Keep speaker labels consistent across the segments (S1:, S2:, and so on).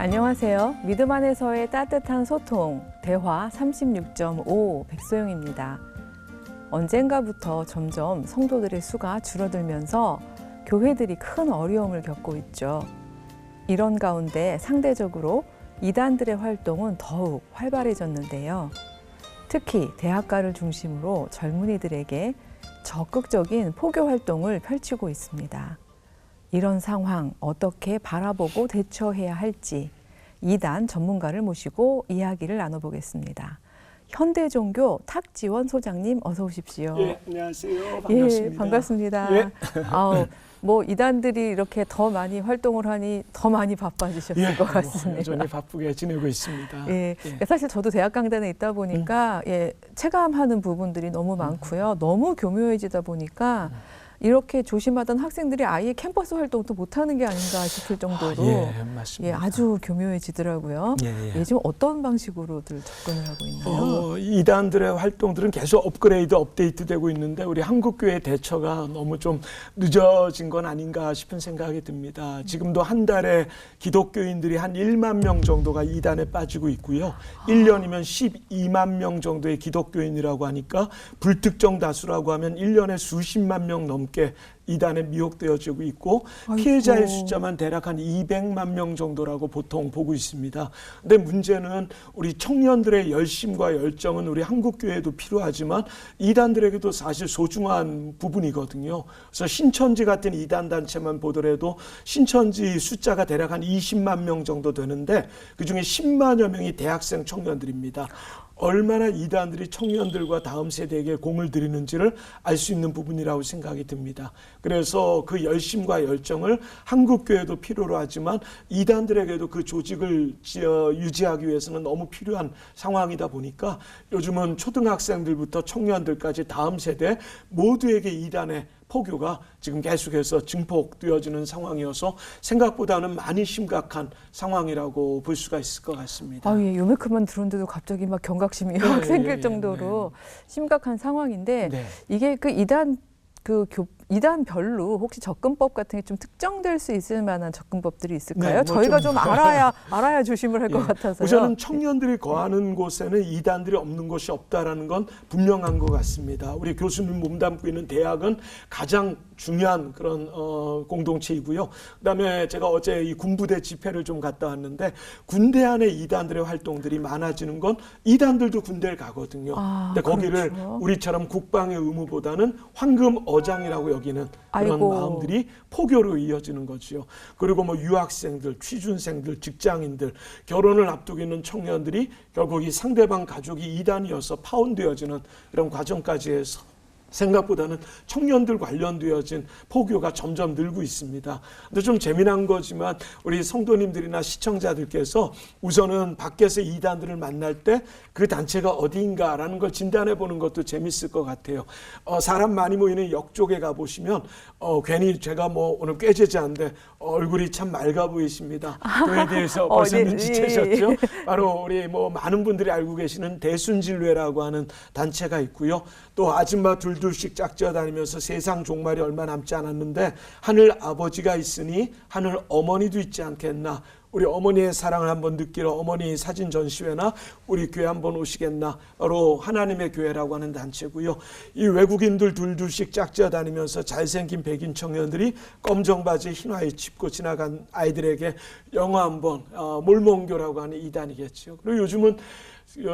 S1: 안녕하세요. 믿음 안에서의 따뜻한 소통, 대화 36.5 백소영입니다. 언젠가부터 점점 성도들의 수가 줄어들면서 교회들이 큰 어려움을 겪고 있죠. 이런 가운데 상대적으로 이단들의 활동은 더욱 활발해졌는데요. 특히 대학가를 중심으로 젊은이들에게 적극적인 포교 활동을 펼치고 있습니다. 이런 상황 어떻게 바라보고 대처해야 할지 이단 전문가를 모시고 이야기를 나눠보겠습니다. 현대종교 탁지원 소장님 어서 오십시오.
S2: 예, 안녕하세요. 반갑습니다.
S1: 예, 반갑습니다.
S2: 예.
S1: 뭐 이단들이 이렇게 더 많이 활동을 하니 더 많이 바빠지셨을 것 같습니다.
S2: 여전히 바쁘게 지내고 있습니다.
S1: 예,
S2: 예.
S1: 사실 저도 대학 강단에 있다 보니까 체감하는 부분들이 너무 많고요. 너무 교묘해지다 보니까 이렇게 조심하던 학생들이 아예 캠퍼스 활동도 못하는 게 아닌가 싶을 정도로
S2: 맞습니다.
S1: 아주 교묘해지더라고요. 지금 어떤 방식으로들 접근을 하고 있나요?
S2: 이단들의 활동들은 계속 업그레이드, 업데이트되고 있는데 우리 한국교회 대처가 너무 좀 늦어진 건 아닌가 싶은 생각이 듭니다. 지금도 한 달에 기독교인들이 한 1만 명 정도가 이단에 빠지고 있고요. 1년이면 12만 명 정도의 기독교인이라고 하니까 불특정 다수라고 하면 1년에 수십만 명 넘게 이단에 미혹되어지고 있고 피해자의 숫자만 대략 한 200만 명 정도라고 보통 보고 있습니다. 근데 문제는 우리 청년들의 열심과 열정은 우리 한국교회에도 필요하지만 이단들에게도 사실 소중한 부분이거든요. 그래서 신천지 같은 이단 단체만 보더라도 신천지 숫자가 대략 한 20만 명 정도 되는데 그중에 10만여 명이 대학생 청년들입니다. 얼마나 이단들이 청년들과 다음 세대에게 공을 들이는지를 알 수 있는 부분이라고 생각이 듭니다. 그래서 그 열심과 열정을 한국교회도 필요로 하지만 이단들에게도 그 조직을 유지하기 위해서는 너무 필요한 상황이다 보니까 요즘은 초등학생들부터 청년들까지 다음 세대 모두에게 이단의 포교가 지금 계속해서 증폭되어지는 상황이어서 생각보다는 많이 심각한 상황이라고 볼 수가 있을 것 같습니다.
S1: 요만큼만 들었는데도 갑자기 막 경각심이 확 생길 정도로 심각한 상황인데 이게 그 이단별로 혹시 접근법 같은 게 좀 특정될 수 있을 만한 접근법들이 있을까요? 저희가 좀 알아야 조심을 할 것 같아서요.
S2: 우선은 청년들이 거하는 곳에는 이단들이 없는 곳이 없다라는 건 분명한 것 같습니다. 우리 교수님 몸담고 있는 대학은 가장 중요한 그런 공동체이고요. 그다음에 제가 어제 이 군부대 집회를 좀 갔다 왔는데 군대 안에 이단들의 활동들이 많아지는 건 이단들도 군대를 가거든요. 근데 거기를 우리처럼 국방의 의무보다는 황금 어장이라고 여기는 그런 마음들이 포교로 이어지는 거지요. 그리고 뭐 유학생들, 취준생들, 직장인들, 결혼을 앞두고 있는 청년들이 결국 이 상대방 가족이 이단이어서 파혼되어지는 이런 과정까지 해서 생각보다는 청년들 관련되어진 포교가 점점 늘고 있습니다. 근데 좀 재미난 거지만 우리 성도님들이나 시청자들께서 우선은 밖에서 이단들을 만날 때 그 단체가 어디인가라는 걸 진단해 보는 것도 재밌을 것 같아요. 사람 많이 모이는 역 쪽에 가보시면 괜히 제가 뭐 오늘 꾀죄죄한데 얼굴이 참 맑아 보이십니다. 그에 대해서 벌써 눈치채셨죠? 바로 우리 뭐 많은 분들이 알고 계시는 대순진례라고 하는 단체가 있고요. 또 아줌마 둘씩 짝지어 다니면서 세상 종말이 얼마 남지 않았는데 하늘 아버지가 있으니 하늘 어머니도 있지 않겠나. 우리 어머니의 사랑을 한번 느끼러 어머니 사진 전시회나 우리 교회 한번 오시겠나. 바로 하나님의 교회라고 하는 단체고요. 이 외국인들 둘씩 짝지어 다니면서 잘생긴 백인 청년들이 검정 바지에 흰 화이트 입고 지나간 아이들에게 영어 한번 몰몬교라고 하는 이단이겠죠. 그리고 요즘은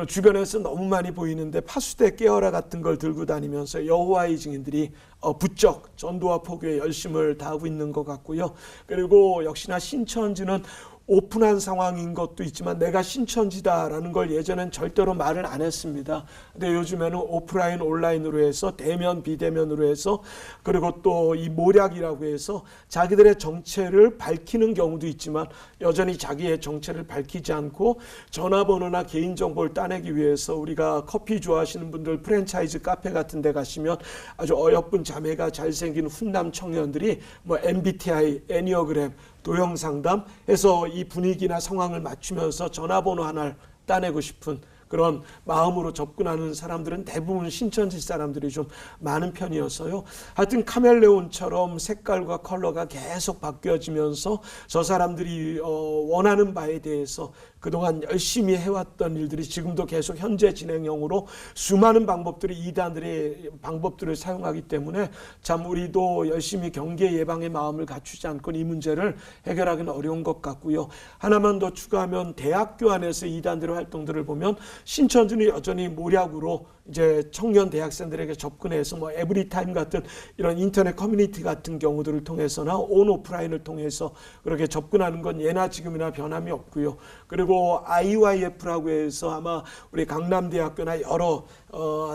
S2: 주변에서 너무 많이 보이는데 파수대 깨어라 같은 걸 들고 다니면서 여호와의 증인들이 부쩍 전도와 포교에 열심을 다하고 있는 것 같고요. 그리고 역시나 신천지는 오픈한 상황인 것도 있지만 내가 신천지다라는 걸 예전엔 절대로 말을 안 했습니다. 근데 요즘에는 오프라인 온라인으로 해서 대면 비대면으로 해서 그리고 또 이 모략이라고 해서 자기들의 정체를 밝히는 경우도 있지만 여전히 자기의 정체를 밝히지 않고 전화번호나 개인정보를 따내기 위해서 우리가 커피 좋아하시는 분들 프랜차이즈 카페 같은 데 가시면 아주 어여쁜 자매가 잘생긴 훈남 청년들이 뭐 MBTI, 애니어그램, 도형상담 해서 이 분위기나 상황을 맞추면서 전화번호 하나를 따내고 싶은 그런 마음으로 접근하는 사람들은 대부분 신천지 사람들이 좀 많은 편이었어요. 하여튼 카멜레온처럼 색깔과 컬러가 계속 바뀌어지면서 저 사람들이 원하는 바에 대해서 그동안 열심히 해왔던 일들이 지금도 계속 현재 진행형으로 수많은 방법들이 이단들의 방법들을 사용하기 때문에 참 우리도 열심히 경계 예방의 마음을 갖추지 않고는 이 문제를 해결하기는 어려운 것 같고요. 하나만 더 추가하면 대학교 안에서 이단들의 활동들을 보면 신천지는 여전히 모략으로 이제 청년 대학생들에게 접근해서 뭐 에브리타임 같은 이런 인터넷 커뮤니티 같은 경우들을 통해서나 온 오프라인을 통해서 그렇게 접근하는 건 예나 지금이나 변함이 없고요. 그리고 IYF라고 해서 아마 우리 강남대학교나 여러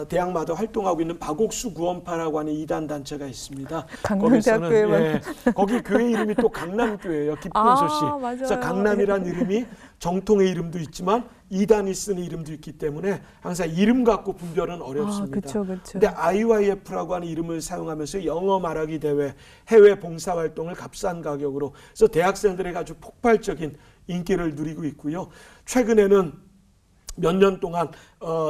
S2: 대학마다 활동하고 있는 박옥수 구원파라고 하는 이단 단체가 있습니다.
S1: 강남대학교에만
S2: 거기 교회 이름이 또 강남교회예요. 기쁜 소식.
S1: 맞아요.
S2: 그래서 강남이란 이름이 정통의 이름도 있지만 이단이 쓰는 이름도 있기 때문에 항상 이름 갖고 분별은 어렵습니다.
S1: 그렇죠, 그렇죠.
S2: 근데 IYF라고 하는 이름을 사용하면서 영어 말하기 대회, 해외 봉사 활동을 값싼 가격으로 그래서 대학생들에게 아주 폭발적인 인기를 누리고 있고요. 최근에는 몇 년 동안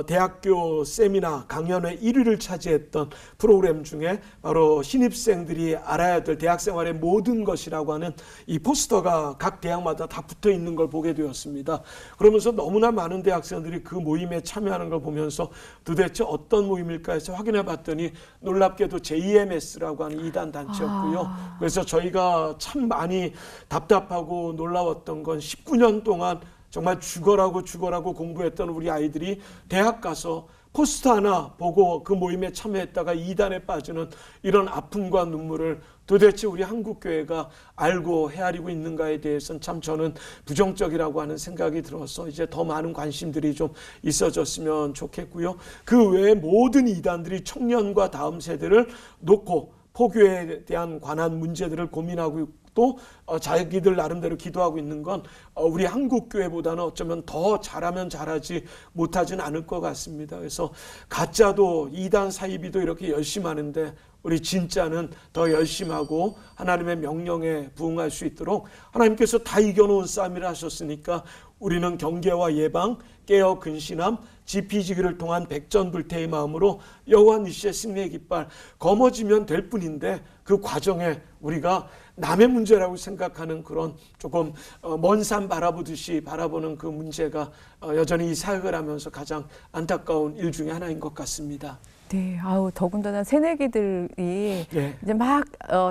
S2: 대학교 세미나 강연회 1위를 차지했던 프로그램 중에 바로 신입생들이 알아야 될 대학생활의 모든 것이라고 하는 이 포스터가 각 대학마다 다 붙어 있는 걸 보게 되었습니다. 그러면서 너무나 많은 대학생들이 그 모임에 참여하는 걸 보면서 도대체 어떤 모임일까 해서 확인해 봤더니 놀랍게도 JMS라고 하는 이단 단체였고요. 그래서 저희가 참 많이 답답하고 놀라웠던 건 19년 동안 정말 죽어라고 공부했던 우리 아이들이 대학 가서 포스터 하나 보고 그 모임에 참여했다가 이단에 빠지는 이런 아픔과 눈물을 도대체 우리 한국교회가 알고 헤아리고 있는가에 대해서는 참 저는 부정적이라고 하는 생각이 들어서 이제 더 많은 관심들이 좀 있어졌으면 좋겠고요. 그 외에 모든 이단들이 청년과 다음 세대를 놓고 포교에 대한 관한 문제들을 고민하고 또 자기들 나름대로 기도하고 있는 건 우리 한국 교회보다는 어쩌면 더 잘하면 잘하지 못하진 않을 것 같습니다. 그래서 가짜도 이단 사이비도 이렇게 열심히 하는데 우리 진짜는 더 열심히 하고 하나님의 명령에 부응할 수 있도록 하나님께서 다 이겨놓은 싸움이라 하셨으니까 우리는 경계와 예방, 깨어 근신함, 지피지기를 통한 백전불태의 마음으로 여호와 니시의 승리의 깃발 거머쥐면 될 뿐인데 그 과정에 우리가 남의 문제라고 생각하는 그런 조금 먼 산 바라보듯이 바라보는 그 문제가 여전히 이 사역을 하면서 가장 안타까운 일 중에 하나인 것 같습니다.
S1: 네, 더군다나 새내기들이
S2: 네.
S1: 이제 막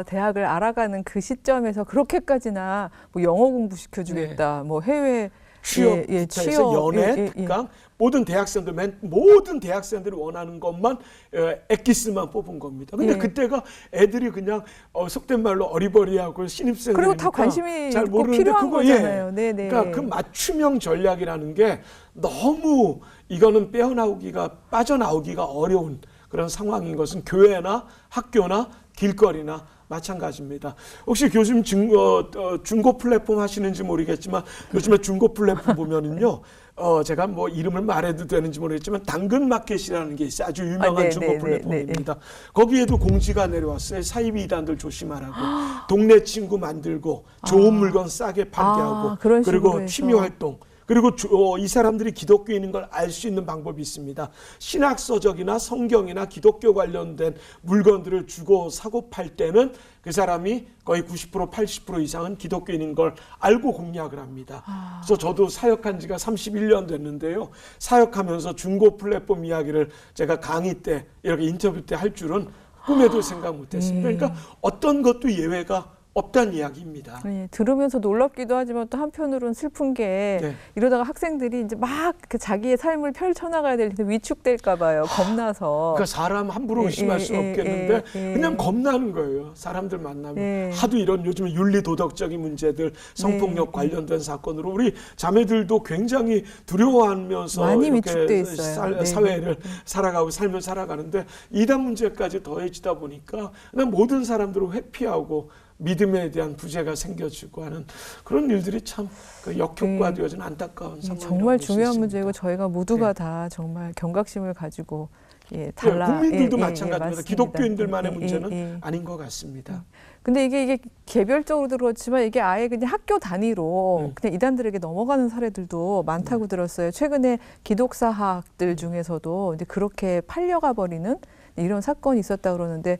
S1: 대학을 알아가는 그 시점에서 그렇게까지나 뭐 영어 공부 시켜주겠다, 뭐 해외
S2: 취업부터 해서 연애, 특강 모든 대학생들이 원하는 것만 엑기스만 뽑은 겁니다. 근데 그때가 애들이 그냥 속된 말로 어리버리하고 신입생들이니까
S1: 그리고 다 관심이
S2: 잘 모르는데
S1: 필요한 거잖아요. 네네.
S2: 그러니까 그 맞춤형 전략이라는 게 너무 이거는 빠져나오기가 어려운 그런 상황인 것은 교회나 학교나 길거리나 마찬가지입니다. 혹시 교수님 중고 플랫폼 하시는지 모르겠지만 요즘에 중고 플랫폼 보면은요. 제가 뭐 이름을 말해도 되는지 모르겠지만 당근마켓이라는 게 있어요. 아주 유명한 중고 플랫폼입니다. 거기에도 공지가 내려왔어요. 사이비 이단들 조심하라고. 동네 친구 만들고 좋은 물건 싸게 팔게 하고 그리고 취미 활동. 그리고 이 사람들이 기독교인인 걸 알 수 있는 방법이 있습니다. 신학서적이나 성경이나 기독교 관련된 물건들을 주고 사고 팔 때는 그 사람이 거의 90% 80% 이상은 기독교인인 걸 알고 공략을 합니다. 그래서 저도 사역한 지가 31년 됐는데요. 사역하면서 중고 플랫폼 이야기를 제가 강의 때 이렇게 인터뷰 때 할 줄은 꿈에도 생각 못했습니다. 그러니까 어떤 것도 예외가 없다는 이야기입니다.
S1: 네, 들으면서 놀랍기도 하지만 또 한편으로는 슬픈 게 이러다가 학생들이 이제 막 그 자기의 삶을 펼쳐나가야 될 텐데 위축될까 봐요. 겁나서.
S2: 그러니까 사람 함부로 의심할 수는 없겠는데 그냥 겁나는 거예요. 사람들 만나면. 하도 이런 요즘 윤리 도덕적인 문제들 성폭력 관련된 사건으로 우리 자매들도 굉장히 두려워하면서
S1: 많이
S2: 이렇게
S1: 위축돼 있어요.
S2: 사회를 살아가고 삶을 살아가는데 이단 문제까지 더해지다 보니까 그냥 모든 사람들을 회피하고 믿음에 대한 부재가 생겨지고 하는 그런 일들이 참 역효과도 여전히 안타까운 상황이라고
S1: 정말 중요한
S2: 있습니다.
S1: 문제고 저희가 모두가 다 정말 경각심을 가지고
S2: 국민들도
S1: 예,
S2: 마찬가지입니다.
S1: 맞습니다.
S2: 기독교인들만의
S1: 예, 예,
S2: 문제는
S1: 예.
S2: 아닌 것 같습니다.
S1: 근데 이게 개별적으로도 그렇지만 이게 아예 그냥 학교 단위로 그냥 이단들에게 넘어가는 사례들도 많다고 들었어요. 최근에 기독사학들 중에서도 이제 그렇게 팔려가 버리는 이런 사건이 있었다 그러는데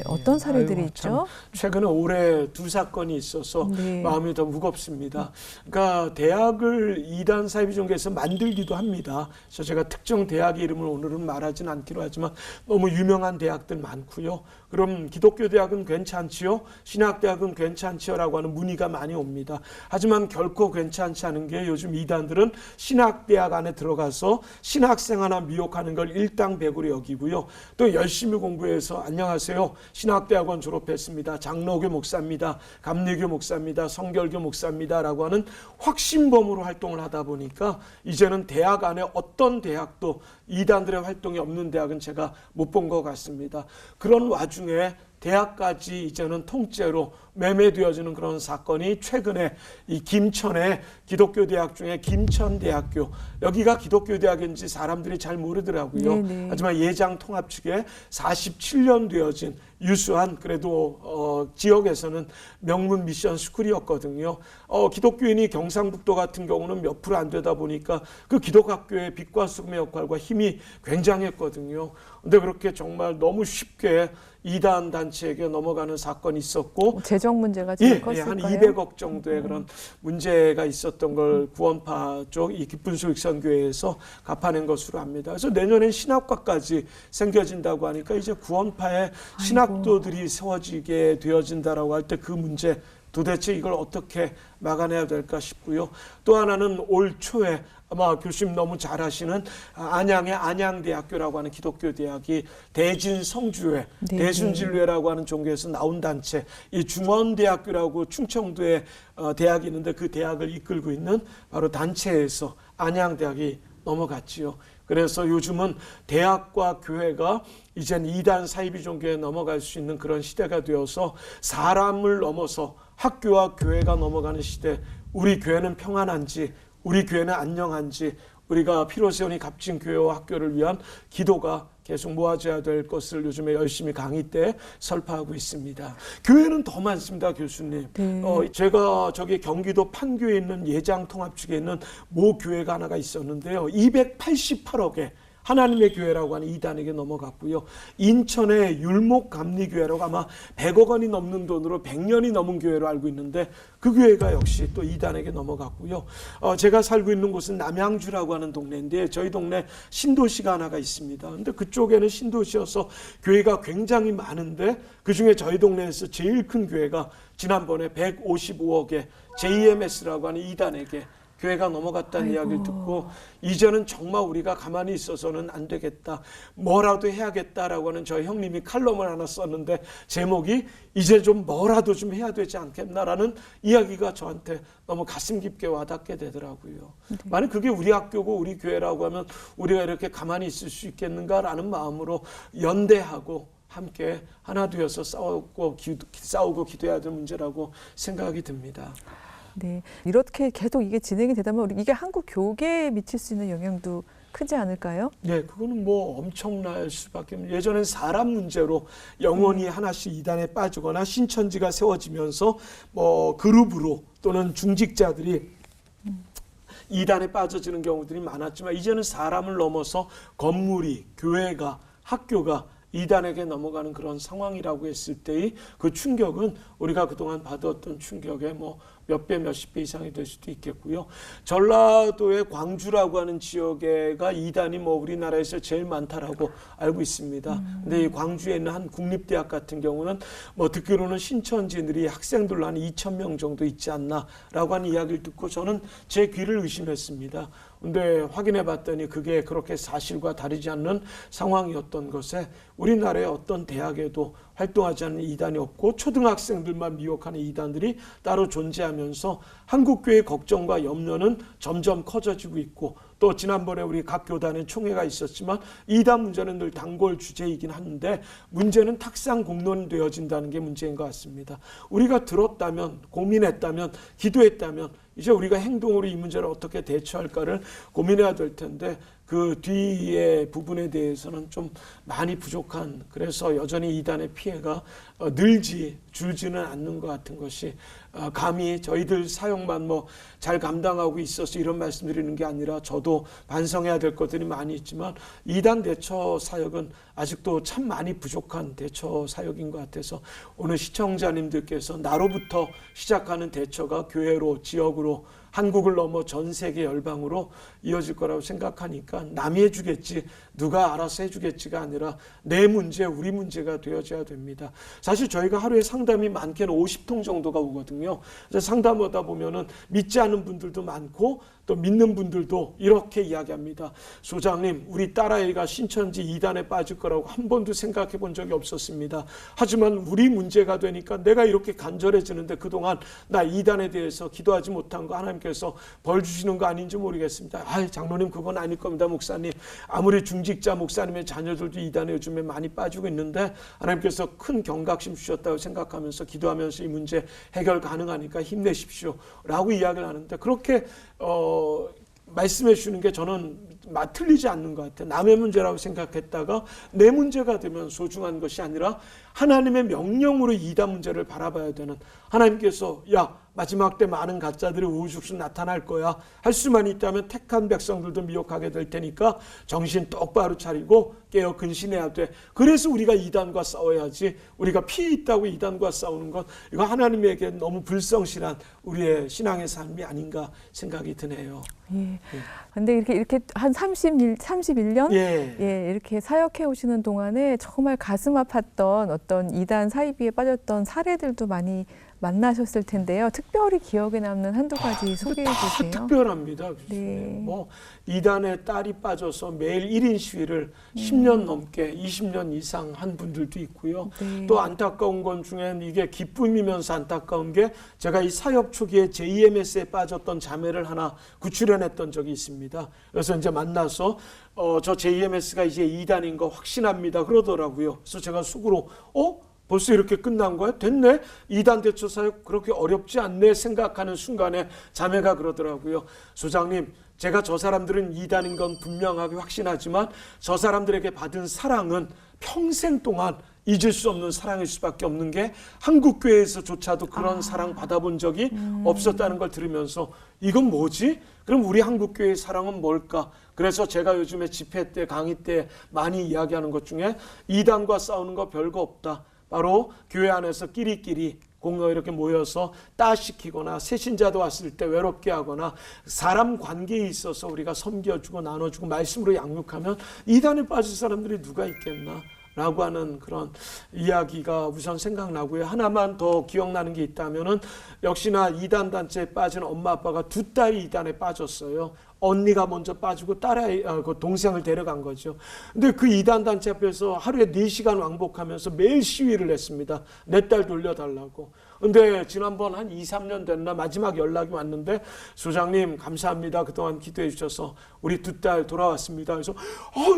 S1: 어떤 사례들이
S2: 아유,
S1: 있죠?
S2: 최근에 올해 2사건이 있어서
S1: 네.
S2: 마음이 더 무겁습니다. 그러니까 대학을 이단 사이비종교에서 만들기도 합니다. 그래서 제가 특정 대학 이름을 오늘은 말하진 않기로 하지만 너무 유명한 대학들 많고요. 그럼 기독교 대학은 괜찮지요? 신학대학은 괜찮지요라고 하는 문의가 많이 옵니다. 하지만 결코 괜찮지 않은 게 요즘 이단들은 신학대학 안에 들어가서 신학생 하나 미혹하는 걸 일당백으로 여기고요. 또 열심히 공부해서 안녕하세요. 신학대학원 졸업했습니다. 장로교 목사입니다. 감리교 목사입니다. 성결교 목사입니다. 라고 하는 확신범으로 활동을 하다 보니까 이제는 대학 안에 어떤 대학도 이단들의 활동이 없는 대학은 제가 못 본 것 같습니다. 그런 와중에 대학까지 이제는 통째로 매매되어지는 그런 사건이 최근에 이 김천의 기독교 대학 중에 김천대학교, 여기가 기독교 대학인지 사람들이 잘 모르더라고요.
S1: 네네.
S2: 하지만 예장 통합 측에 47년 되어진 유수한 그래도 지역에서는 명문 미션 스쿨이었거든요. 기독교인이 경상북도 같은 경우는 몇 프로 안 되다 보니까 그 기독학교의 빛과 소금의 역할과 힘이 굉장했거든요. 근데 그렇게 정말 너무 쉽게 이단 단체에게 넘어가는 사건이 있었고
S1: 재정 문제가 제일 컸을까요?
S2: 한 200억 정도의 그런 문제가 있었던 걸 구원파 쪽 이 기쁜 소식 선교회에서 갚아낸 것으로 압니다. 그래서 내년엔 신학과까지 생겨진다고 하니까 이제 구원파의 신학도들이 세워지게 되어진다라고 할 때 그 문제 도대체 이걸 어떻게 막아내야 될까 싶고요. 또 하나는 올 초에 아마 교수님 너무 잘 아시는 안양의 안양대학교라고 하는 기독교 대학이 대진성주회,
S1: 네.
S2: 대순진례라고 하는 종교에서 나온 단체, 이 중원대학교라고 충청도에 대학이 있는데 그 대학을 이끌고 있는 바로 단체에서 안양대학이 넘어갔지요. 그래서 요즘은 대학과 교회가 이젠 이단 사이비 종교에 넘어갈 수 있는 그런 시대가 되어서 사람을 넘어서 학교와 교회가 넘어가는 시대, 우리 교회는 평안한지 우리 교회는 안녕한지 우리가 피로세온이 값진 교회와 학교를 위한 기도가 계속 모아져야 될 것을 요즘에 열심히 강의 때 설파하고 있습니다. 교회는 더 많습니다, 교수님. 제가 저기 경기도 판교에 있는 예장통합 측에 있는 모 교회가 하나가 있었는데요. 288억에 하나님의 교회라고 하는 이단에게 넘어갔고요. 인천의 율목감리교회라고 아마 100억 원이 넘는 돈으로 100년이 넘은 교회로 알고 있는데 그 교회가 역시 또 이단에게 넘어갔고요. 제가 살고 있는 곳은 남양주라고 하는 동네인데 저희 동네 신도시가 하나가 있습니다. 근데 그쪽에는 신도시여서 교회가 굉장히 많은데 그중에 저희 동네에서 제일 큰 교회가 지난번에 155억에 JMS라고 하는 이단에게 교회가 넘어갔다는 이야기를 듣고 이제는 정말 우리가 가만히 있어서는 안 되겠다. 뭐라도 해야겠다라고 하는 저희 형님이 칼럼을 하나 썼는데 제목이 이제 좀 뭐라도 좀 해야 되지 않겠나라는 이야기가 저한테 너무 가슴 깊게 와닿게 되더라고요. 만약 그게 우리 학교고 우리 교회라고 하면 우리가 이렇게 가만히 있을 수 있겠는가라는 마음으로 연대하고 함께 하나 되어서 싸우고 기도해야 될 문제라고 생각이 듭니다.
S1: 네, 이렇게 계속 이게 진행이 되다면 이게 한국 교계에 미칠 수 있는 영향도 크지 않을까요?
S2: 네, 그거는 뭐 엄청날 수밖에 없는. 예전엔 사람 문제로 영혼이 하나씩 이단에 빠지거나 신천지가 세워지면서 뭐 그룹으로 또는 중직자들이 이단에 빠져지는 경우들이 많았지만 이제는 사람을 넘어서 건물이, 교회가, 학교가 이단에게 넘어가는 그런 상황이라고 했을 때의 그 충격은 우리가 그동안 받았던 충격의 뭐 몇 배, 몇십 배 이상이 될 수도 있겠고요. 전라도의 광주라고 하는 지역에가 이단이 뭐 우리나라에서 제일 많다라고 알고 있습니다. 근데 이 광주에 있는 한 국립대학 같은 경우는 뭐 듣기로는 신천지들이 학생들로 한 2,000명 정도 있지 않나라고 하는 이야기를 듣고 저는 제 귀를 의심했습니다. 근데 확인해 봤더니 그게 그렇게 사실과 다르지 않는 상황이었던 것에 우리나라의 어떤 대학에도 활동하지 않는 이단이 없고 초등학생들만 미혹하는 이단들이 따로 존재하면서 한국교회의 걱정과 염려는 점점 커져지고 있고 또 지난번에 우리 각 교단의 총회가 있었지만 이단 문제는 늘 단골 주제이긴 한데 문제는 탁상 공론되어진다는 게 문제인 것 같습니다. 우리가 들었다면 고민했다면 기도했다면 이제 우리가 행동으로 이 문제를 어떻게 대처할까를 고민해야 될 텐데 그 뒤의 부분에 대해서는 좀 많이 부족한, 그래서 여전히 이단의 피해가 줄지는 않는 것 같은 것이, 감히 저희들 사역만 뭐 잘 감당하고 있어서 이런 말씀드리는 게 아니라 저도 반성해야 될 것들이 많이 있지만 이단 대처 사역은 아직도 참 많이 부족한 대처 사역인 것 같아서 오늘 시청자님들께서 나로부터 시작하는 대처가 교회로, 지역으로, 한국을 넘어 전 세계 열방으로 이어질 거라고 생각하니까 남이 해주겠지, 누가 알아서 해주겠지가 아니라 내 문제, 우리 문제가 되어져야 됩니다. 사실 저희가 하루에 상담이 많게는 50통 정도가 오거든요. 그래서 상담하다 보면은 믿지 않는 분들도 많고 또 믿는 분들도 이렇게 이야기합니다. 소장님, 우리 딸아이가 신천지 이단에 빠질 거라고 한 번도 생각해 본 적이 없었습니다. 하지만 우리 문제가 되니까 내가 이렇게 간절해지는데 그동안 나 이단에 대해서 기도하지 못한 거 하나님께서 벌 주시는 거 아닌지 모르겠습니다. 장로님, 그건 아닐 겁니다. 목사님, 아무리 중직자 목사님의 자녀들도 이단에 요즘에 많이 빠지고 있는데 하나님께서 큰 경각심 주셨다고 생각하면서 기도하면서 이 문제 해결 가능하니까 힘내십시오 라고 이야기를 하는데, 그렇게 말씀해 주시는 게 저는 틀리지 않는 것 같아요. 남의 문제라고 생각했다가 내 문제가 되면 소중한 것이 아니라 하나님의 명령으로 이단 문제를 바라봐야 되는, 하나님께서 마지막 때 많은 가짜들이 우후죽순 나타날 거야 할 수만 있다면 택한 백성들도 미혹하게 될 테니까 정신 똑바로 차리고 깨어 근신해야 돼. 그래서 우리가 이단과 싸워야지, 우리가 피 있다고 이단과 싸우는 건 이거 하나님에게 너무 불성실한 우리의 신앙의 삶이 아닌가 생각이 드네요.
S1: 예. 근데 이렇게 한 31년 이렇게 사역해 오시는 동안에 정말 가슴 아팠던 어떤 이단 사이비에 빠졌던 사례들도 많이 만나셨을 텐데요. 특별히 기억에 남는 한두 가지 소개해 주세요.
S2: 특별합니다.
S1: 네.
S2: 뭐 이단에 딸이 빠져서 매일 1인 시위를 10년 넘게 20년 이상 한 분들도 있고요.
S1: 네.
S2: 또 안타까운 건 중엔 이게 기쁨이면서 안타까운 게, 제가 이 사역 초기에 JMS에 빠졌던 자매를 하나 구출해냈던 적이 있습니다. 그래서 이제 만나서 저 JMS가 이제 이단인 거 확신합니다 그러더라고요. 그래서 제가 속으로 벌써 이렇게 끝난 거야? 됐네? 이단 대처 사역 그렇게 어렵지 않네 생각하는 순간에 자매가 그러더라고요. 소장님, 제가 저 사람들은 이단인 건 분명하게 확신하지만 저 사람들에게 받은 사랑은 평생 동안 잊을 수 없는 사랑일 수밖에 없는 게, 한국 교회에서조차도 그런 사랑 받아본 적이 없었다는 걸 들으면서 이건 뭐지? 그럼 우리 한국 교회의 사랑은 뭘까? 그래서 제가 요즘에 집회 때, 강의 때 많이 이야기하는 것 중에 이단과 싸우는 거 별거 없다. 바로 교회 안에서 끼리끼리 이렇게 모여서 따시키거나 새신자도 왔을 때 외롭게 하거나 사람 관계에 있어서 우리가 섬겨주고 나눠주고 말씀으로 양육하면 이단에 빠질 사람들이 누가 있겠나 라고 하는 그런 이야기가 우선 생각나고요. 하나만 더 기억나는 게 있다면은, 역시나 이단 단체에 빠진 엄마 아빠가 두 딸이 이단에 빠졌어요. 언니가 먼저 빠지고 딸아이, 그 동생을 데려간 거죠. 근데 그 이단 단체 앞에서 하루에 4시간 왕복하면서 매일 시위를 했습니다. 내 딸 돌려달라고. 근데 지난번 한 2, 3년 됐나 마지막 연락이 왔는데, 소장님 감사합니다. 그동안 기도해 주셔서 우리 두 딸 돌아왔습니다. 그래서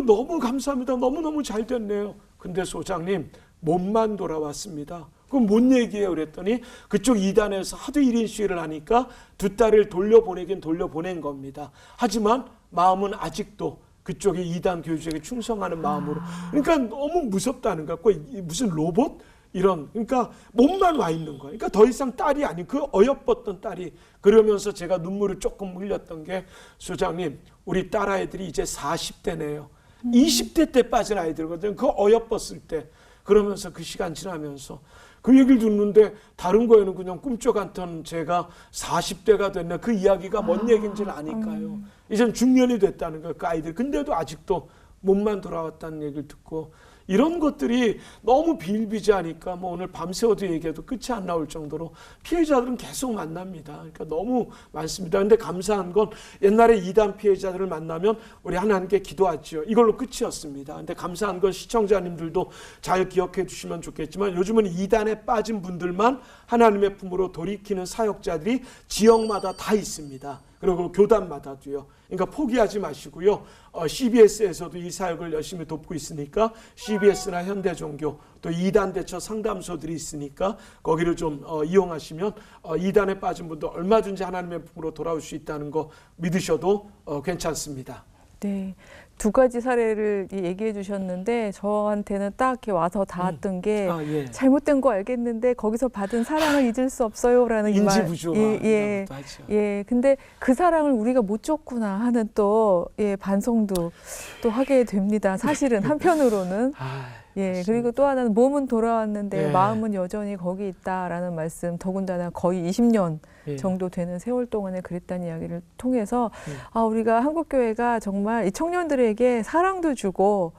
S2: 너무 감사합니다. 너무너무 잘 됐네요. 근데 소장님, 몸만 돌아왔습니다. 그럼 뭔 얘기예요? 그랬더니 그쪽 이단에서 하도 1인 시위를 하니까 두 딸을 돌려보내긴 돌려보낸 겁니다. 하지만 마음은 아직도 그쪽의 이단 교주에게 충성하는 마음으로. 그러니까 너무 무섭다는 거야. 무슨 로봇? 그러니까 몸만 와 있는 거야. 그러니까 더 이상 딸이 아닌, 그 어여뻤던 딸이. 그러면서 제가 눈물을 조금 흘렸던 게, 소장님, 우리 딸아이들이 이제 40대네요. 20대 때 빠진 아이들거든요. 그 어여뻤을 때. 그러면서 그 시간 지나면서 그 얘기를 듣는데 다른 거에는 그냥 꿈쩍않던 제가 40대가 됐네. 그 이야기가 뭔 얘기인지를 아니까요. 이젠 중년이 됐다는 거예요, 그 아이들. 근데도 아직도 몸만 돌아왔다는 얘기를 듣고, 이런 것들이 너무 비일비재하니까 뭐 오늘 밤새워도 얘기해도 끝이 안 나올 정도로 피해자들은 계속 만납니다. 그러니까 너무 많습니다. 근데 감사한 건, 옛날에 이단 피해자들을 만나면 우리 하나님께 기도하지요. 이걸로 끝이었습니다. 근데 감사한 건 시청자님들도 잘 기억해 주시면 좋겠지만, 요즘은 이단에 빠진 분들만 하나님의 품으로 돌이키는 사역자들이 지역마다 다 있습니다. 그리고 교단마다도요. 그러니까 포기하지 마시고요. CBS에서도 이 사역을 열심히 돕고 있으니까 CBS나 현대종교 또 이단 대처 상담소들이 있으니까 거기를 좀 이용하시면 이단에 빠진 분도 얼마든지 하나님의 품으로 돌아올 수 있다는 거 믿으셔도 괜찮습니다.
S1: 네. 두 가지 사례를 얘기해 주셨는데 저한테는 딱 이렇게 와서 닿았던 게
S2: 예.
S1: 잘못된 거 알겠는데 거기서 받은 사랑을 잊을 수 없어요라는 이 말.
S2: 인지부조화 하죠.
S1: 예. 근데 그 사랑을 우리가 못 줬구나 하는 또 반성도 또 하게 됩니다. 사실은 한편으로는. 예, 그리고 또 하나는 몸은 돌아왔는데 마음은 여전히 거기 있다라는 말씀, 더군다나 거의 20년 정도 되는 세월 동안에 그랬다는 이야기를 통해서 우리가 한국교회가 정말 이 청년들에게 사랑도 주고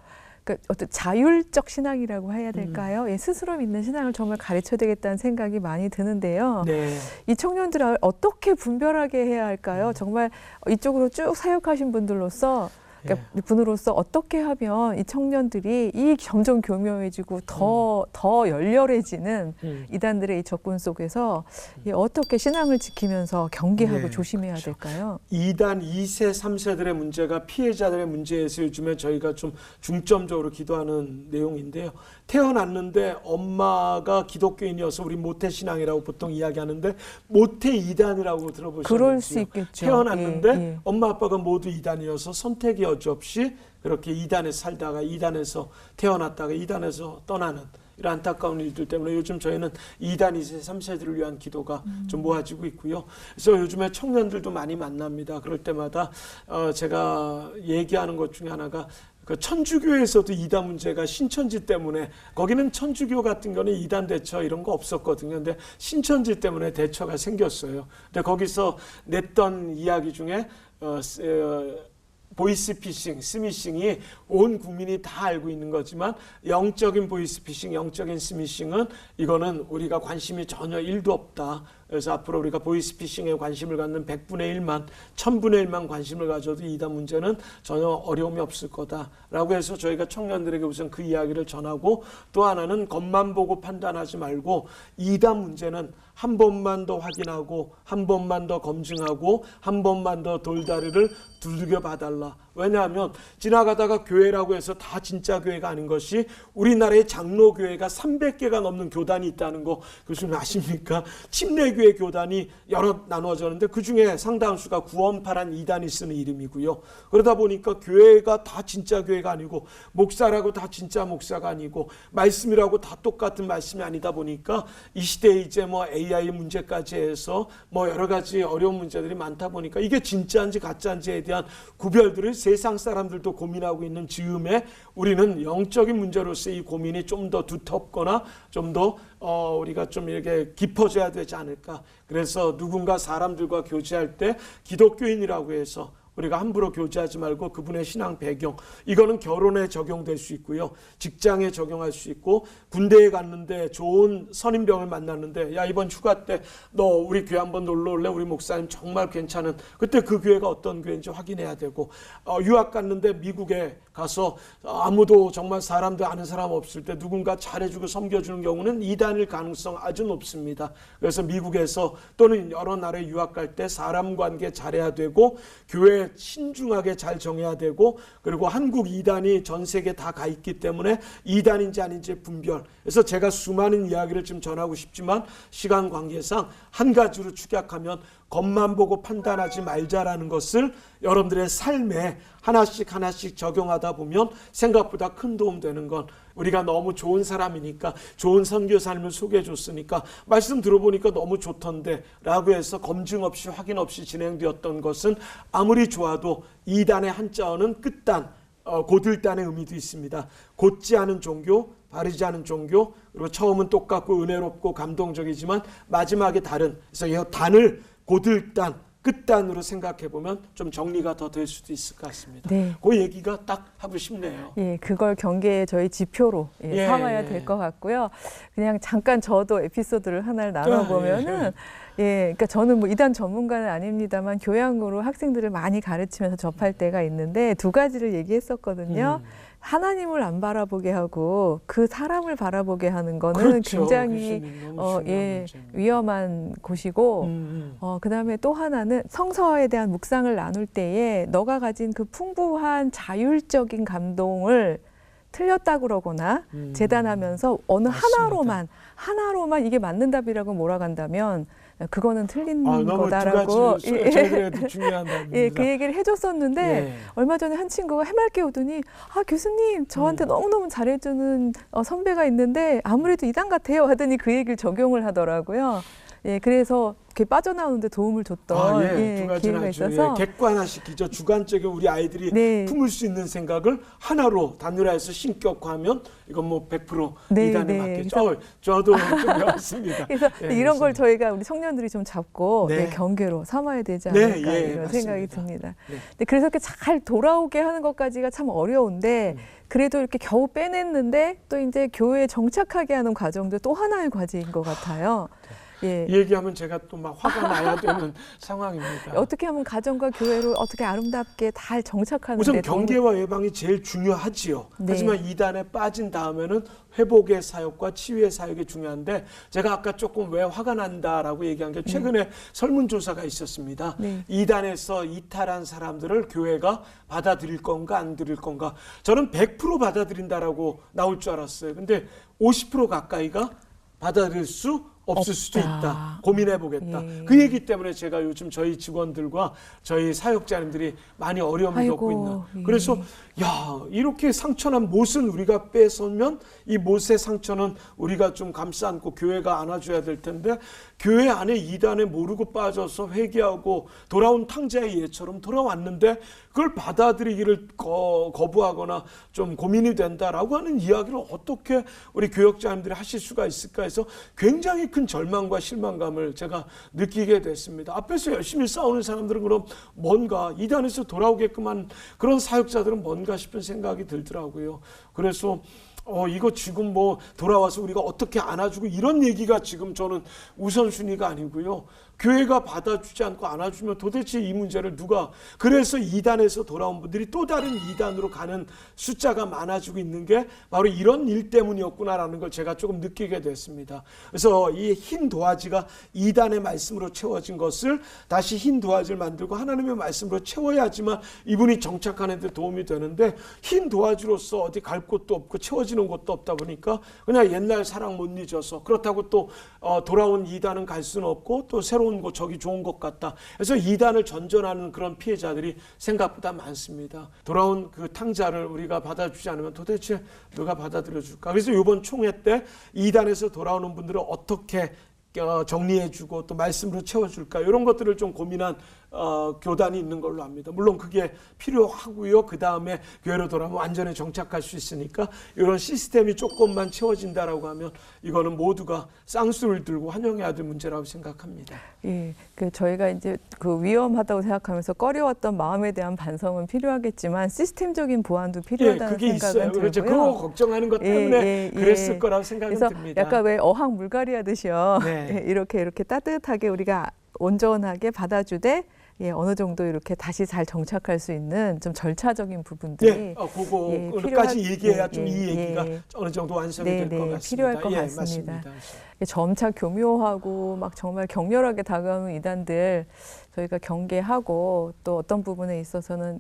S1: 그러니까 어떤 자율적 신앙이라고 해야 될까요? 스스로 믿는 신앙을 정말 가르쳐야 되겠다는 생각이 많이 드는데요.
S2: 네.
S1: 이 청년들을 어떻게 분별하게 해야 할까요? 정말 이쪽으로 쭉 사역하신 분들로서 그러니까 분으로서 어떻게 하면 이 청년들이 이 점점 교묘해지고 더 열렬해지는 이단들의 이 접근 속에서 어떻게 신앙을 지키면서 경계하고 조심해야 될까요?
S2: 이단 2세, 3세들의 문제가 피해자들의 문제에서 요즘에 저희가 좀 중점적으로 기도하는 내용인데요. 태어났는데 엄마가 기독교인이어서 우리 모태신앙이라고 보통 이야기하는데 모태 이단이라고 들어보셨는지요?
S1: 그럴 수 있겠죠.
S2: 태어났는데 엄마 아빠가 모두 이단이어서 선택이 여지없이 그렇게 이단에 살다가 이단에서 태어났다가 이단에서 떠나는 이런 안타까운 일들 때문에 요즘 저희는 2단, 2세, 3세들을 위한 기도가 좀 모아지고 있고요. 그래서 요즘에 청년들도 많이 만납니다. 그럴 때마다 제가 얘기하는 것 중에 하나가 그 천주교에서도 이단 문제가 신천지 때문에 거기는 천주교 같은 거는 이단 대처 이런 거 없었거든요. 근데 신천지 때문에 대처가 생겼어요. 근데 거기서 냈던 이야기 중에 보이스피싱, 스미싱이 온 국민이 다 알고 있는 거지만 영적인 보이스피싱, 영적인 스미싱은 이거는 우리가 관심이 전혀 1도 없다. 그래서 앞으로 우리가 보이스피싱에 관심을 갖는 100분의 1만, 1000분의 1만 관심을 가져도 이단 문제는 전혀 어려움이 없을 거다라고 해서 저희가 청년들에게 우선 그 이야기를 전하고 또 하나는 겉만 보고 판단하지 말고 이단 문제는 한 번만 더 확인하고 한 번만 더 검증하고 한 번만 더 돌다리를 두들겨 봐달라. 왜냐하면 지나가다가 교회라고 해서 다 진짜 교회가 아닌 것이 우리나라의 장로교회가 300개가 넘는 교단이 있다는 거 교수님 아십니까? 침례교회 교단이 여러 나누어졌는데 그중에 상당수가 구원파란 이단이 쓰는 이름이고요. 그러다 보니까 교회가 다 진짜 교회가 아니고 목사라고 다 진짜 목사가 아니고 말씀이라고 다 똑같은 말씀이 아니다 보니까 이 시대에 이제 뭐 AI 문제까지 해서 뭐 여러 가지 어려운 문제들이 많다 보니까 이게 진짜인지 가짜인지에 대한 구별들을 세상 사람들도 고민하고 있는 즈음에 우리는 영적인 문제로서 이 고민이 좀 더 두텁거나 좀 더 우리가 좀 이렇게 깊어져야 되지 않을까. 그래서 누군가 사람들과 교제할 때 기독교인이라고 해서 우리가 함부로 교제하지 말고 그분의 신앙 배경, 이거는 결혼에 적용될 수 있고요. 직장에 적용할 수 있고 군대에 갔는데 좋은 선임병을 만났는데 야 이번 휴가 때 너 우리 교회 한번 놀러 올래? 우리 목사님 정말 괜찮은 그때 그 교회가 어떤 교회인지 확인해야 되고 유학 갔는데 미국에 가서 아무도 정말 사람들 아는 사람 없을 때 누군가 잘해주고 섬겨주는 경우는 이단일 가능성 아주 높습니다. 그래서 미국에서 또는 여러 나라에 유학 갈 때 사람 관계 잘해야 되고 교회 신중하게 잘 정해야 되고 그리고 한국 이단이 전 세계에 다 가 있기 때문에 이단인지 아닌지 분별. 그래서 제가 수많은 이야기를 지금 전하고 싶지만 시간 관계상 한 가지로 축약하면 겉만 보고 판단하지 말자라는 것을 여러분들의 삶에 하나씩 하나씩 적용하다 보면 생각보다 큰 도움 되는 건 우리가 너무 좋은 사람이니까 좋은 선교사님을 소개해 줬으니까 말씀 들어보니까 너무 좋던데 라고 해서 검증 없이 확인 없이 진행되었던 것은 아무리 좋아도 이단의 한자어는 끝단, 고들단의 의미도 있습니다. 곧지 않은 종교, 바르지 않은 종교, 그리고 처음은 똑같고 은혜롭고 감동적이지만 마지막에 다른, 그래서 이 단을 고들단, 끝단으로 생각해보면 좀 정리가 더 될 수도 있을 것 같습니다.
S1: 네.
S2: 그 얘기가 딱 하고 싶네요.
S1: 예, 그걸 경계의 저희 지표로 삼아야 될 것 같고요. 그냥 잠깐 저도 에피소드를 하나를 나눠보면은 그러니까 저는 뭐 이단 전문가는 아닙니다만 교양으로 학생들을 많이 가르치면서 접할 때가 있는데 두 가지를 얘기했었거든요. 하나님을 안 바라보게 하고 그 사람을 바라보게 하는 거는
S2: 그렇죠.
S1: 굉장히
S2: 교수님, 너무 중요한 문제입니다.
S1: 위험한 곳이고 그다음에 또 하나는 성서에 대한 묵상을 나눌 때에 너가 가진 그 풍부한 자율적인 감동을 틀렸다 그러거나 재단하면서 어느
S2: 맞습니다.
S1: 하나로만 이게 맞는 답이라고 몰아간다면 그거는 틀린
S2: 너무 두
S1: 거다라고
S2: 가지 저희들에도 중요한 답입니다.
S1: 그 얘기를 해줬었는데
S2: 예.
S1: 얼마 전에 한 친구가 해맑게 오더니 교수님 저한테 너무너무 잘해주는 선배가 있는데 아무래도 이단 같아요 하더니 그 얘기를 적용을 하더라고요. 그래서 이렇게 빠져나오는데 도움을 줬던
S2: 두 가지나
S1: 기회가 있어서
S2: 객관화시키죠. 주관적인 우리 아이들이
S1: 네.
S2: 품을 수 있는 생각을 하나로 단일화해서 신격화하면 이건 뭐 100%
S1: 네,
S2: 이단에
S1: 네.
S2: 맞겠죠. 저도 좀 배웠습니다.
S1: 그래서
S2: 예,
S1: 이런 걸
S2: 교수님.
S1: 저희가 우리 청년들이 좀 잡고
S2: 네.
S1: 경계로 삼아야 되지
S2: 네,
S1: 않을까
S2: 예,
S1: 이런
S2: 맞습니다.
S1: 생각이 듭니다.
S2: 네.
S1: 근데 그래서 이렇게 잘 돌아오게 하는 것까지가 참 어려운데 그래도 이렇게 겨우 빼냈는데 또 이제 교회에 정착하게 하는 과정도 또 하나의 과제인 것 같아요. 예.
S2: 이 얘기하면 제가 또 막 화가 나야 되는 상황입니다.
S1: 어떻게 하면 가정과 교회를 어떻게 아름답게 잘 정착하는
S2: 우선
S1: 데
S2: 경계와 예방이 제일 중요하지요.
S1: 네.
S2: 하지만 이단에 빠진 다음에는 회복의 사역과 치유의 사역이 중요한데 제가 아까 조금 왜 화가 난다라고 얘기한 게 최근에 설문조사가 있었습니다.
S1: 네.
S2: 이단에서 이탈한 사람들을 교회가 받아들일 건가 안 들일 건가. 저는 100% 받아들인다라고 나올 줄 알았어요. 근데 50% 가까이가 받아들일 수 없을 수도 있다. 고민해 보겠다.
S1: 예.
S2: 그 얘기 때문에 제가 요즘 저희 직원들과 저희 사역자님들이 많이 어려움을 겪고 있는. 그래서 이렇게 상처난 못은 우리가 뺏으면 이 못의 상처는 우리가 좀 감싸 안고 교회가 안아줘야 될 텐데 교회 안에 이단에 모르고 빠져서 회개하고 돌아온 탕자의 예처럼 돌아왔는데 그걸 받아들이기를 거부하거나 좀 고민이 된다라고 하는 이야기를 어떻게 우리 교역자님들이 하실 수가 있을까 해서 굉장히 큰 절망과 실망감을 제가 느끼게 됐습니다. 앞에서 열심히 싸우는 사람들은 그럼 뭔가 이단에서 돌아오게끔 한 그런 사역자들은 뭔가 싶은 생각이 들더라고요. 그래서 이거 지금 뭐 돌아와서 우리가 어떻게 안아주고 이런 얘기가 지금 저는 우선순위가 아니고요. 교회가 받아주지 않고 안아주면 도대체 이 문제를 누가 그래서 이단에서 돌아온 분들이 또 다른 이단으로 가는 숫자가 많아지고 있는 게 바로 이런 일 때문이었구나라는 걸 제가 조금 느끼게 됐습니다. 그래서 이 흰 도화지가 이단의 말씀으로 채워진 것을 다시 흰 도화지를 만들고 하나님의 말씀으로 채워야지만 이분이 정착하는 데 도움이 되는데 흰 도화지로서 어디 갈 곳도 없고 채워지는 곳도 없다 보니까 그냥 옛날 사랑 못 잊어서 그렇다고 또 돌아온 이단은 갈 수는 없고 또 새로운 곳 저기 좋은 것 같다. 그래서 이단을 전전하는 그런 피해자들이 생각보다 많습니다. 돌아온 그 탕자를 우리가 받아주지 않으면 도대체 누가 받아들여 줄까? 그래서 이번 총회 때 이단에서 돌아오는 분들을 어떻게 정리해주고 또 말씀으로 채워줄까 이런 것들을 좀 고민한 교단이 있는 걸로 압니다. 물론 그게 필요하고요. 그 다음에 교회로 돌아오면 완전히 정착할 수 있으니까 이런 시스템이 조금만 채워진다라고 하면 이거는 모두가 쌍수를 들고 환영해야 될 문제라고 생각합니다.
S1: 예, 저희가 이제 그 위험하다고 생각하면서 꺼려왔던 마음에 대한 반성은 필요하겠지만 시스템적인 보완도 필요하다는
S2: 그게
S1: 생각은
S2: 있어요.
S1: 들고요.
S2: 그렇죠. 그거 걱정하는 것 때문에 그랬을 거라고 생각이
S1: 그래서
S2: 듭니다.
S1: 약간 왜 어항 물갈이 하듯이요.
S2: 네.
S1: 이렇게 따뜻하게 우리가 온전하게 받아주되 어느 정도 이렇게 다시 잘 정착할 수 있는 좀 절차적인 부분들이
S2: 그거까지 얘기해야 좀 이 얘기가 어느 정도 완성이 될 것 같습니다.
S1: 필요할 것 같습니다.
S2: 맞습니다.
S1: 점차 교묘하고 막 정말 격렬하게 다가오는 이단들 저희가 경계하고 또 어떤 부분에 있어서는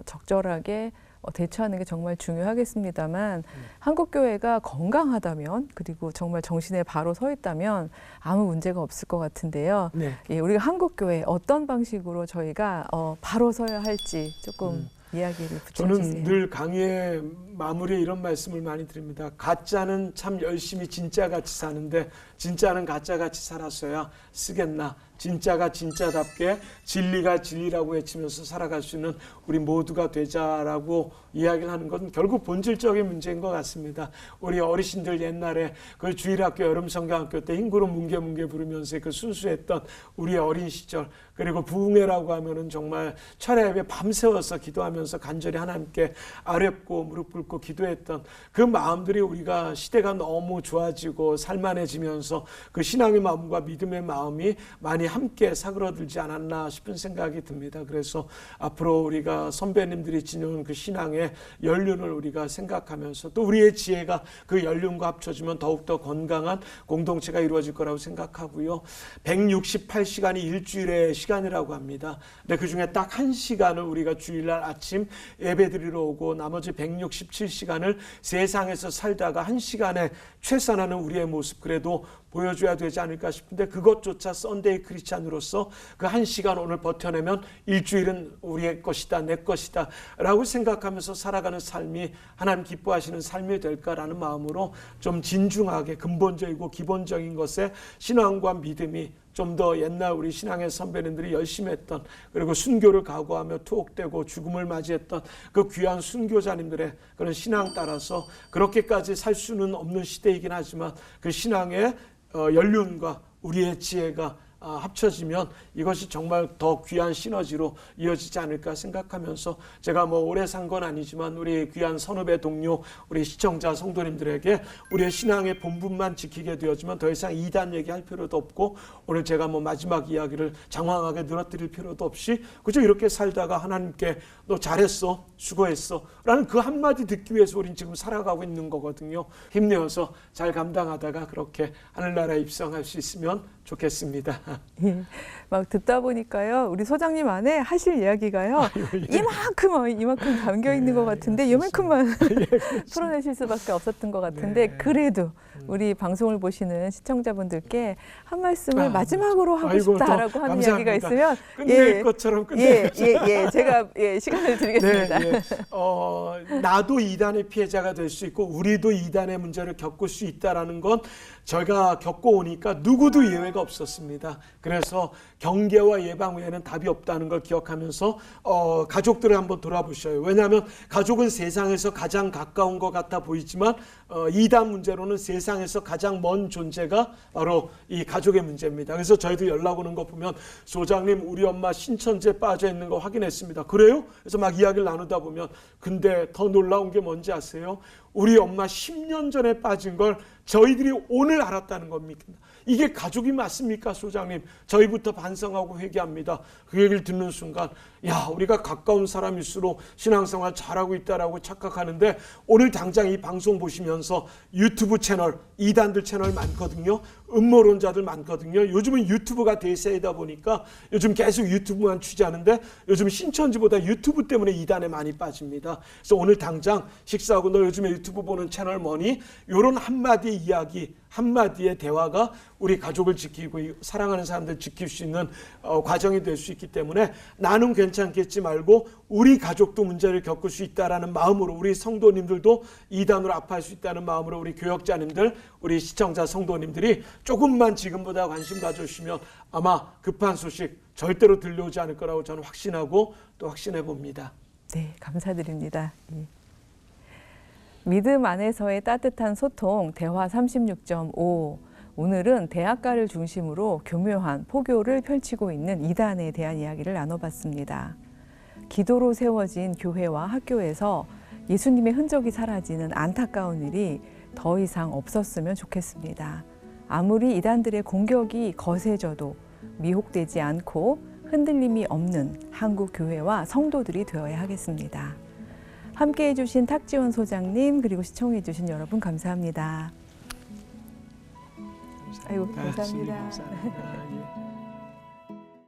S1: 적절하게 대처하는 게 정말 중요하겠습니다만 한국 교회가 건강하다면 그리고 정말 정신에 바로 서 있다면 아무 문제가 없을 것 같은데요.
S2: 네.
S1: 우리가 한국 교회 어떤 방식으로 저희가 바로 서야 할지 조금 이야기를 붙여주세요.
S2: 저는 늘 강의의 마무리에 이런 말씀을 많이 드립니다. 가짜는 참 열심히 진짜같이 사는데 진짜는 가짜같이 살았어야 쓰겠나. 진짜가 진짜답게 진리가 진리라고 외치면서 살아갈 수 있는 우리 모두가 되자라고 이야기를 하는 건 결국 본질적인 문제인 것 같습니다. 우리 어르신들 옛날에 그 주일학교 여름성경학교 때 흰구름 뭉게뭉게 부르면서 그 순수했던 우리의 어린 시절 그리고 부흥회라고 하면은 정말 철야 예배 밤새워서 기도하면서 간절히 하나님께 아뢰고 무릎 꿇고 기도했던 그 마음들이 우리가 시대가 너무 좋아지고 살만해지면서 그래서 그 신앙의 마음과 믿음의 마음이 많이 함께 사그러들지 않았나 싶은 생각이 듭니다. 그래서 앞으로 우리가 선배님들이 지녀온 그 신앙의 연륜을 우리가 생각하면서 또 우리의 지혜가 그 연륜과 합쳐지면 더욱더 건강한 공동체가 이루어질 거라고 생각하고요. 168시간이 일주일의 시간이라고 합니다. 근데 그중에 딱 1시간을 우리가 주일날 아침 예배드리러 오고 나머지 167시간을 세상에서 살다가 1시간에 최선하는 우리의 모습 그래도 보여줘야 되지 않을까 싶은데 그것조차 썬데이 크리스찬으로서 그 1시간 오늘 버텨내면 일주일은 우리의 것이다 내 것이다 라고 생각하면서 살아가는 삶이 하나님 기뻐하시는 삶이 될까라는 마음으로 좀 진중하게 근본적이고 기본적인 것에 신앙과 믿음이 좀 더 옛날 우리 신앙의 선배님들이 열심히 했던 그리고 순교를 각오하며 투옥되고 죽음을 맞이했던 그 귀한 순교자님들의 그런 신앙 따라서 그렇게까지 살 수는 없는 시대이긴 하지만 그 신앙의 연륜과 우리의 지혜가 합쳐지면 이것이 정말 더 귀한 시너지로 이어지지 않을까 생각하면서 제가 뭐 오래 산 건 아니지만 우리 귀한 선후배 동료 우리 시청자 성도님들에게 우리의 신앙의 본분만 지키게 되었지만 더 이상 이단 얘기할 필요도 없고 오늘 제가 뭐 마지막 이야기를 장황하게 늘어뜨릴 필요도 없이 그저 이렇게 살다가 하나님께 너 잘했어 수고했어 라는 그 한마디 듣기 위해서 우린 지금 살아가고 있는 거거든요. 힘내어서 잘 감당하다가 그렇게 하늘나라에 입성할 수 있으면 좋겠습니다.
S1: 예, 막 듣다 보니까요, 우리 소장님 안에 하실 이야기가요, 이만큼 담겨 있는 것 같은데, 이만큼만 풀어내실 수밖에 없었던 것 같은데, 그래도 우리 방송을 보시는 시청자분들께 한 말씀을 마지막으로 하고 싶다라고 하는
S2: 감사합니다.
S1: 이야기가 있으면,
S2: 끝낼 것처럼 끝낼
S1: 제가 시간을 드리겠습니다.
S2: 나도 이단의 피해자가 될 수 있고, 우리도 이단의 문제를 겪을 수 있다라는 건 저희가 겪어오니까 누구도 예외가 없었습니다. 그래서 경계와 예방 외에는 답이 없다는 걸 기억하면서 가족들을 한번 돌아보셔요. 왜냐하면 가족은 세상에서 가장 가까운 것 같아 보이지만 이단 문제로는 세상에서 가장 먼 존재가 바로 이 가족의 문제입니다. 그래서 저희도 연락 오는 거 보면 소장님 우리 엄마 신천지에 빠져 있는 거 확인했습니다. 그래요? 그래서 막 이야기를 나누다 보면 근데 더 놀라운 게 뭔지 아세요? 우리 엄마 10년 전에 빠진 걸 저희들이 오늘 알았다는 겁니다. 이게 가족이 맞습니까, 소장님? 저희부터 반성하고 회개합니다. 그 얘기를 듣는 순간 야, 우리가 가까운 사람일수록 신앙생활 잘하고 있다라고 착각하는데 오늘 당장 이 방송 보시면서 유튜브 채널, 이단들 채널 많거든요. 음모론자들 많거든요. 요즘은 유튜브가 대세이다 보니까 요즘 계속 유튜브만 취재하는데 요즘 신천지보다 유튜브 때문에 이단에 많이 빠집니다. 그래서 오늘 당장 식사하고 너 요즘에 유튜브 보는 채널 뭐니? 이런 한마디 이야기, 한마디의 대화가 우리 가족을 지키고 사랑하는 사람들 지킬 수 있는 과정이 될 수 있기 때문에 나는 괜찮겠지 말고 우리 가족도 문제를 겪을 수 있다라는 마음으로 우리 성도님들도 이단으로 아파할 수 있다는 마음으로 우리 교역자님들, 우리 시청자 성도님들이 조금만 지금보다 관심 가져주시면 아마 급한 소식 절대로 들려오지 않을 거라고 저는 확신하고 또 확신해 봅니다.
S1: 네, 감사드립니다. 믿음 안에서의 따뜻한 소통, 대화 36.5. 오늘은 대학가를 중심으로 교묘한 포교를 펼치고 있는 이단에 대한 이야기를 나눠봤습니다. 기도로 세워진 교회와 학교에서 예수님의 흔적이 사라지는 안타까운 일이 더 이상 없었으면 좋겠습니다. 아무리 이단들의 공격이 거세져도 미혹되지 않고 흔들림이 없는 한국 교회와 성도들이 되어야 하겠습니다. 함께해 주신 탁지원 소장님 그리고 시청해 주신 여러분 감사합니다. 아이고 감사합니다.
S2: 감사합니다.